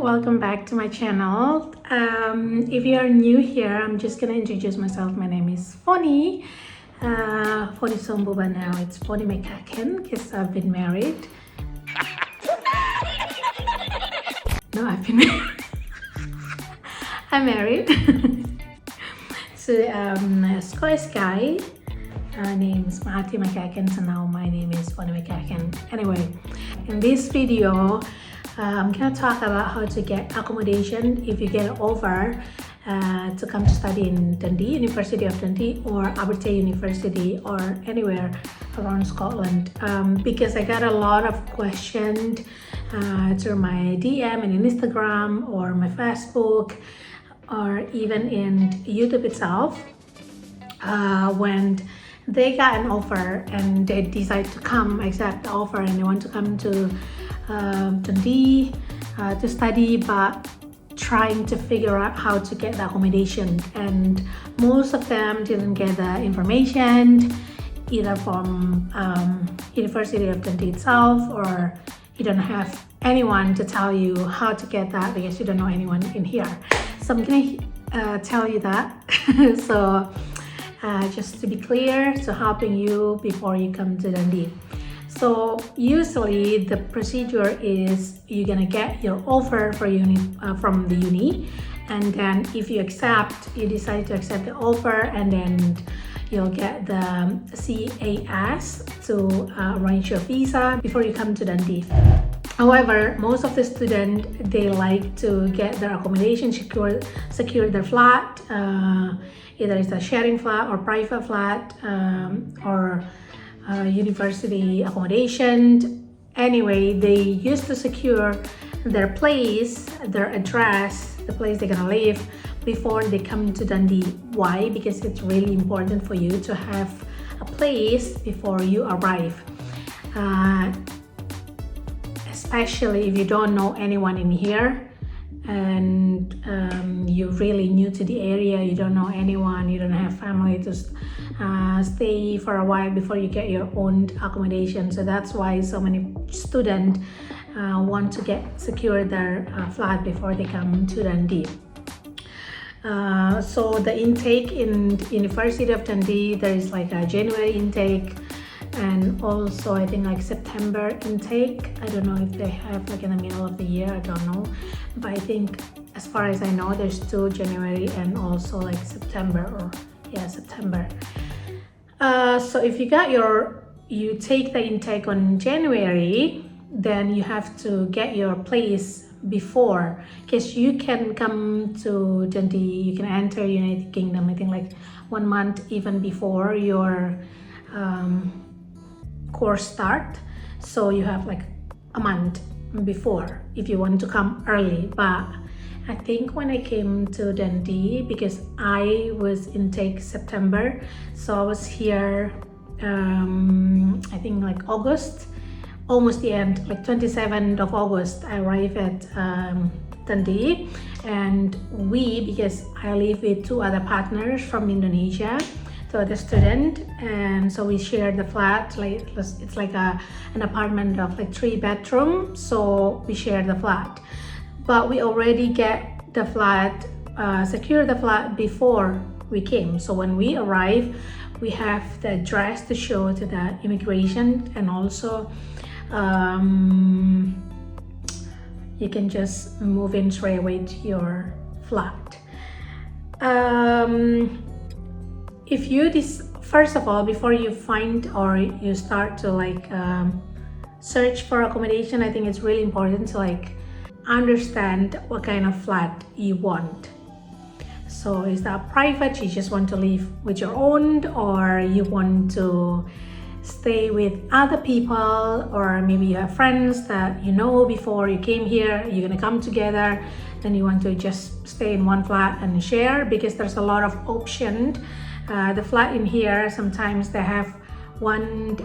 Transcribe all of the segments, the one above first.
welcome back to my channel. If you are new here, I'm just gonna introduce myself. My name is Foni. Foni Sombuba now. It's Foni Mekaken because I've been married. No, I've been married. I'm married to a Scottish guy. Name's Mahati Mekaken, so now my name is Foni Mekaken. Anyway, in this video, I'm gonna talk about how to get accommodation if you get an offer to come to study in Dundee, University of Dundee, or Aberdeen University, or anywhere around Scotland. Because I got a lot of questions through my DM and in Instagram or my Facebook or even in YouTube itself when they got an offer and they decide to come accept the offer and they want to come to Dundee to study, but trying to figure out how to get the accommodation, and most of them didn't get the information either from University of Dundee itself, or you don't have anyone to tell you how to get that because you don't know anyone in here. So I'm gonna tell you that so just to be clear, so helping you before you come to Dundee. So usually the procedure is you're gonna get your offer for from the uni, and then if you decide to accept the offer, and then you'll get the CAS to arrange your visa before you come to Dundee. However, most of the students, they like to get their accommodation, secure their flat, either it's a sharing flat or private flat, or university accommodation. Anyway, they used to secure their place, their address, the place they're gonna live before they come to Dundee. Why? Because it's really important for you to have a place before you arrive. Especially if you don't know anyone in here and you're really new to the area, you don't know anyone, you don't have family to stay for a while before you get your own accommodation. So that's why so many students want to secure their flat before they come to Dundee. So the intake in University of Dundee, there is like a January intake, and also I think like September intake. I don't know if they have like in the middle of the year, I don't know, but I think as far as I know there's two January and also like September, or yeah, September. So if you take the intake on January, then you have to get your place before, because you can come to Dundee, you can enter United Kingdom I think like 1 month even before your course start. So you have like a month before if you want to come early. But I think when I came to Dundee, because I was intake September, so I was here I think like August, almost the end, like 27th of August I arrived at Dundee. And because I live with two other partners from Indonesia, so the student, and so we share the flat, like it's like an apartment of like 3 bedrooms, so we share the flat. But we already get the flat, secure the flat before we came. So when we arrive, we have the address to show to the immigration, and also you can just move in straight away to your flat. If you first of all, before you find or you start to like search for accommodation, I think it's really important to like understand what kind of flat you want. So is that private, you just want to live with your own, or you want to stay with other people, or maybe you have friends that you know before you came here, you're gonna come together, then you want to just stay in one flat and share, because there's a lot of options. The flat in here, sometimes they have one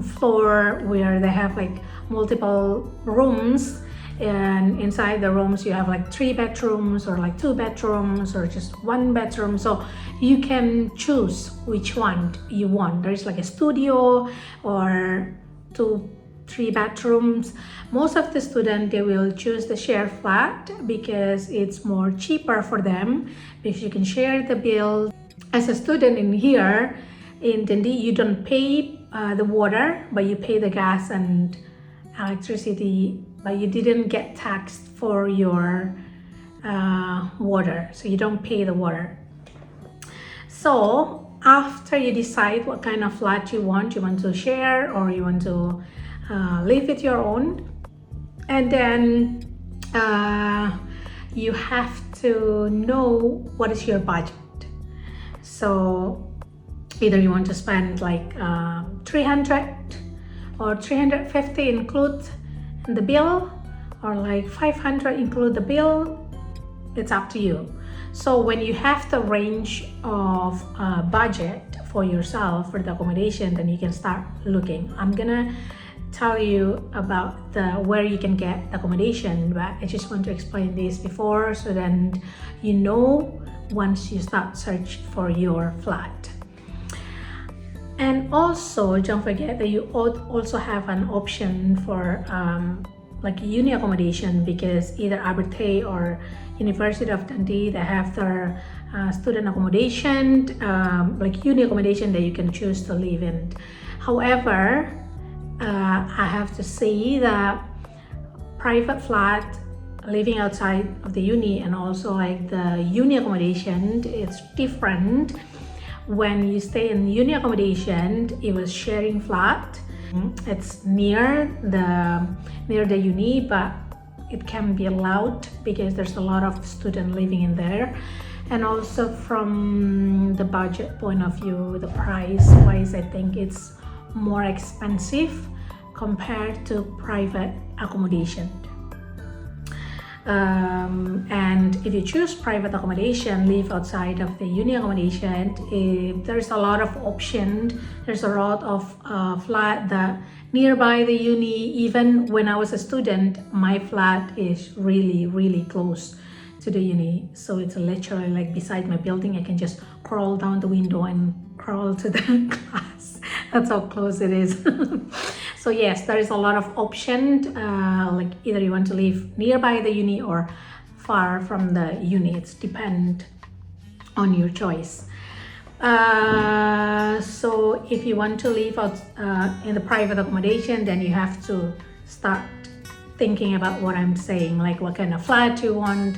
floor where they have like multiple rooms, and inside the rooms you have like 3 bedrooms or like 2 bedrooms or just 1 bedroom, so you can choose which one you want. There's like a studio or 2 3 bedrooms. Most of the students, they will choose the share flat because it's more cheaper for them, because you can share the bill. As a student in here in Dundee, you don't pay the water, but you pay the gas and electricity, but you didn't get taxed for your water, so you don't pay the water. So after you decide what kind of flat you want to share or you want to live with your own, and then you have to know what is your budget. So either you want to spend like 300 or 350 include the bill, or like 500 include the bill. It's up to you. So when you have the range of budget for yourself for the accommodation, then you can start looking. I'm gonna tell you about where you can get the accommodation, but I just want to explain this before, so then you know once you start search for your flat. And also don't forget that you also have an option for like uni accommodation, because either Abertay or University of Dundee, they have their student accommodation, like uni accommodation that you can choose to live in. However, I have to say that private flat living outside of the uni and also like the uni accommodation, it's different. When you stay in uni accommodation, it was sharing flat. It's near the uni, but it can be allowed because there's a lot of students living in there. And also from the budget point of view, the price wise, I think it's more expensive compared to private accommodation. And if you choose private accommodation, live outside of the uni accommodation, there's a lot of options. There's a lot of flat that nearby the uni. Even when I was a student, my flat is really close to the uni, so it's literally like beside my building. I can just crawl down the window and crawl to the class. That's how close it is. So yes, there is a lot of options, like either you want to live nearby the uni or far from the uni. It's depend on your choice. So if you want to live out in the private accommodation, then you have to start thinking about what I'm saying, like what kind of flat you want,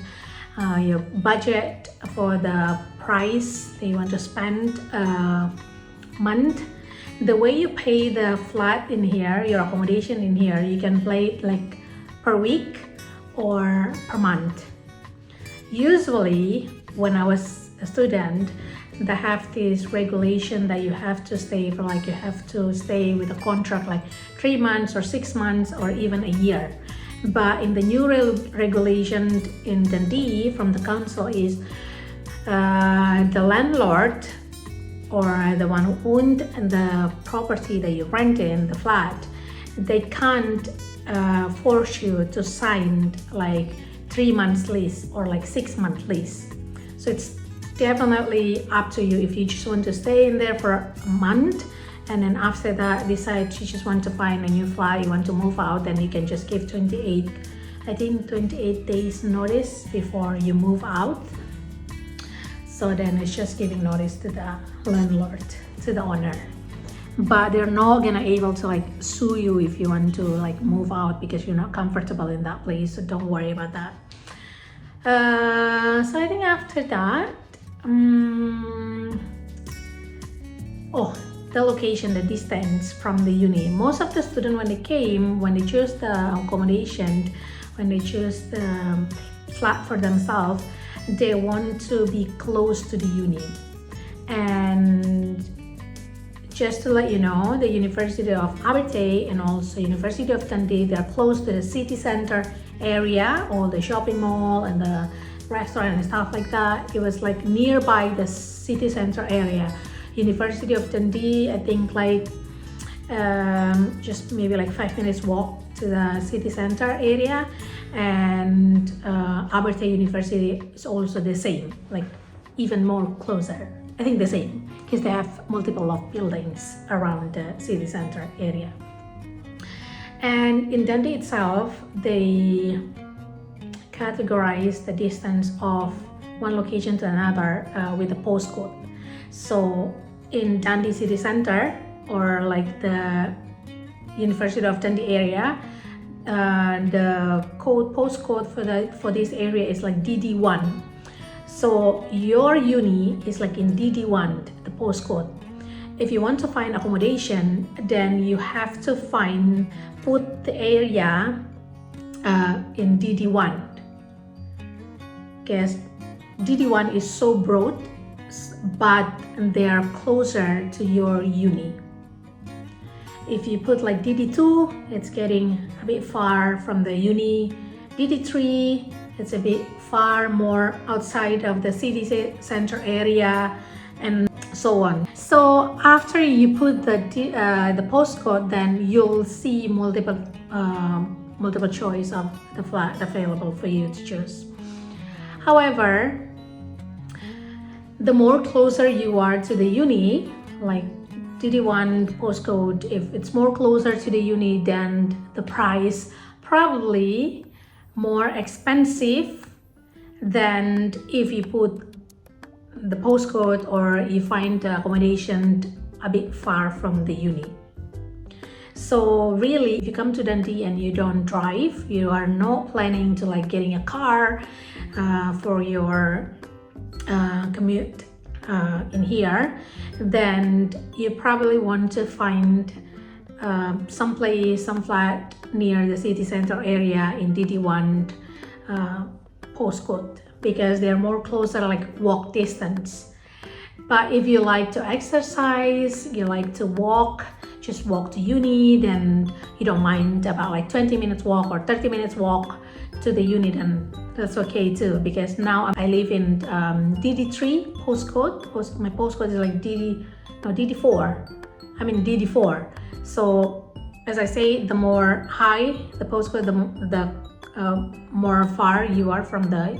your budget for the price that you want to spend a month. The way you pay the flat in here, your accommodation in here, you can pay it like per week or per month. Usually when I was a student, they have this regulation that you have to stay for, like you have to stay with a contract like 3 months or 6 months or even a year. But in the new regulation in Dundee from the council is the landlord or the one who owned the property that you rent in, the flat, they can't force you to sign like 3 months lease or like 6 month lease. So it's definitely up to you. If you just want to stay in there for a month and then after that decide you just want to find a new flat, you want to move out, then you can just give 28 days notice before you move out. So then it's just giving notice to the landlord, to the owner. But they're not gonna able to like sue you if you want to like move out because you're not comfortable in that place. So don't worry about that. So I think after that, the location, the distance from the uni. Most of the students when they choose the accommodation, when they choose the flat for themselves, they want to be close to the uni. And just to let you know, the University of Abertay and also University of Dundee, they're close to the city center area, all the shopping mall and the restaurant and stuff like that. It was like nearby the city center area. University of Dundee, I think like just maybe like 5 minutes walk to the city center area, and Abertay University is also the same, like even more closer. I think the same because they have multiple of buildings around the city center area. And in Dundee itself, they categorize the distance of one location to another with a postcode. So in Dundee city center, or like the University of Dundee area, the postcode for this area is like DD1. So your uni is like in DD1, the postcode. If you want to find accommodation, then you have to put the area in DD1, because DD1 is so broad, but they are closer to your uni. If you put like DD2, it's getting a bit far from the uni. DD3, it's a bit far more outside of the city center area, and so on. So after you put the postcode, then you'll see multiple choice of the flat available for you to choose. However, the more closer you are to the uni, like DD1 postcode, if it's more closer to the uni, then the price probably more expensive than if you put the postcode or you find the accommodation a bit far from the uni. So really, if you come to Dundee and you don't drive, you are not planning to like getting a car for your commute in here, then you probably want to find some flat near the city center area in DD1 postcode, because they're more closer, like walk distance. But if you like to exercise, you like to walk, just walk to uni, then you don't mind about like 20 minutes walk or 30 minutes walk to the uni, then that's okay too, because now I live in DD3 postcode. My postcode is like DD4. I'm in DD4. So as I say, the more high the postcode, the more far you are from the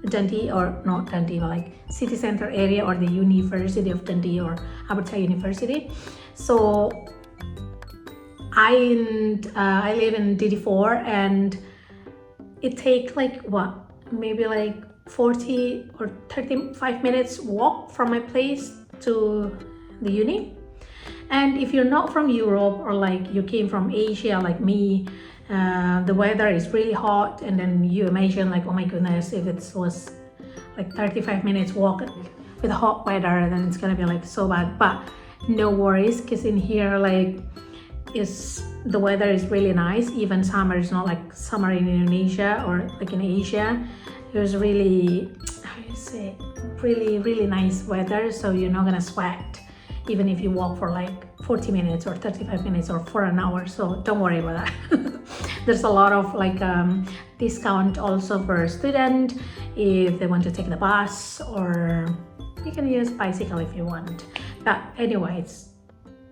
Dundee, or not Dundee, but like city center area or the University of Dundee or Alberta University. So I live in DD4, and it takes like maybe like 40 or 35 minutes walk from my place to the uni. And if you're not from Europe, or like you came from Asia like me, the weather is really hot, and then you imagine like, oh my goodness, if it was like 35 minutes walk with hot weather, then it's gonna be like so bad. But no worries, because in here like the weather is really nice. Even summer is not like summer in Indonesia or like in Asia. It was really, how do you say, really nice weather, so you're not gonna sweat even if you walk for like 40 minutes or 35 minutes or for an hour. So don't worry about that. There's a lot of like discount also for student if they want to take the bus, or you can use bicycle if you want. But anyway,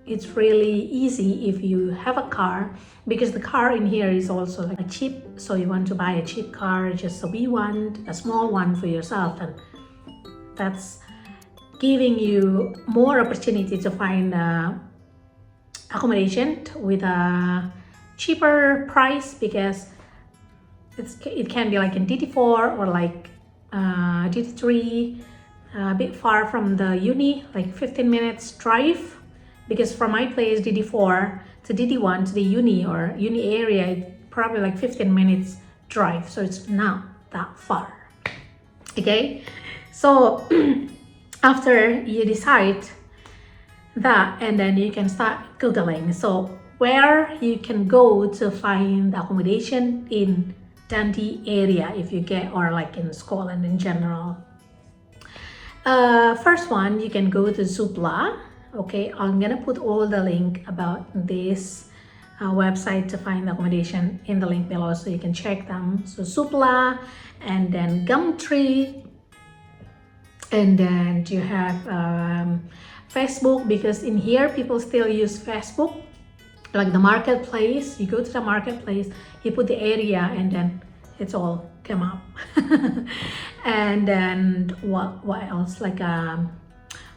it's really easy if you have a car, because the car in here is also like cheap. So you want to buy a cheap car, just a wee one, a small one for yourself, and that's giving you more opportunity to find accommodation with a cheaper price, because it can be like in DD4 or like DD3, a bit far from the uni, like 15 minutes drive. Because from my place DD4 to DD1 to the uni or uni area, it's probably like 15 minutes drive, so it's not that far. Okay, so after you decide that, and then you can start googling so where you can go to find the accommodation in Dundee area, if you get, or like in Scotland in general. First one, you can go to Zoopla. Okay, I'm gonna put all the link about this website to find the accommodation in the link below, so you can check them. So Zoopla, and then Gumtree, and then you have Facebook, because in here people still use Facebook, like the marketplace. You go to the marketplace, you put the area, and then it's all come up. And then what else, like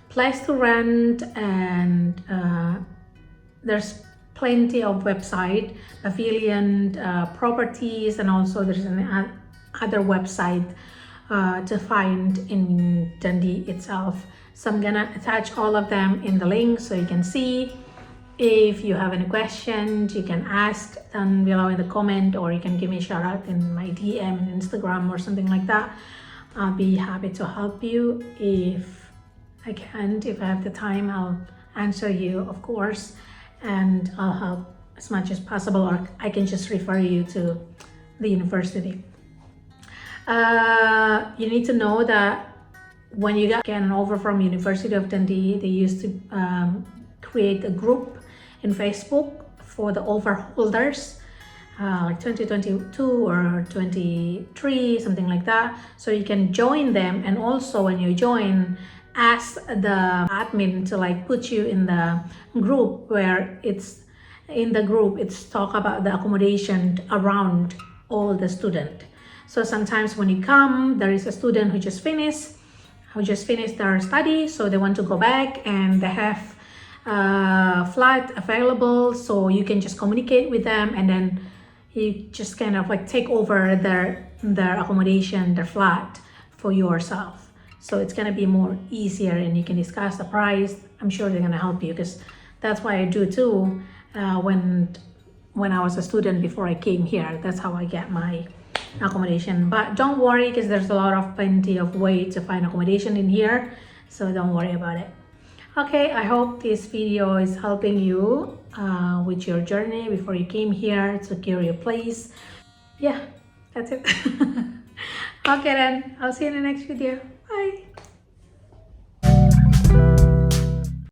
place to rent, and there's plenty of website, Pavilion properties, and also there's an other website to find in Dundee itself. So I'm gonna attach all of them in the link so you can see. If you have any questions, you can ask down below in the comment, or you can give me a shout out in my DM and Instagram or something like that. I'll be happy to help you. If I can't, if I have the time, I'll answer you, of course, and I'll help as much as possible, or I can just refer you to the university. You need to know that when you get an offer from University of Dundee, they used to create a group in Facebook for the offer holders, like 2022 or 23, something like that. So you can join them, and also when you join, ask the admin to like put you in the group where it's talk about the accommodation around all the student. So sometimes when you come, there is a student who just finished their study, so they want to go back and they have flat available, so you can just communicate with them, and then you just kind of like take over their accommodation, their flat for yourself. So it's gonna be more easier, and you can discuss the price. I'm sure they're gonna help you, because that's why I do too. When I was a student before I came here, that's how I get my accommodation. But don't worry, because there's plenty of way to find accommodation in here, so don't worry about it. Okay, I hope this video is helping you with your journey before you came here to secure your place. Yeah, that's it. Okay then, I'll see you in the next video.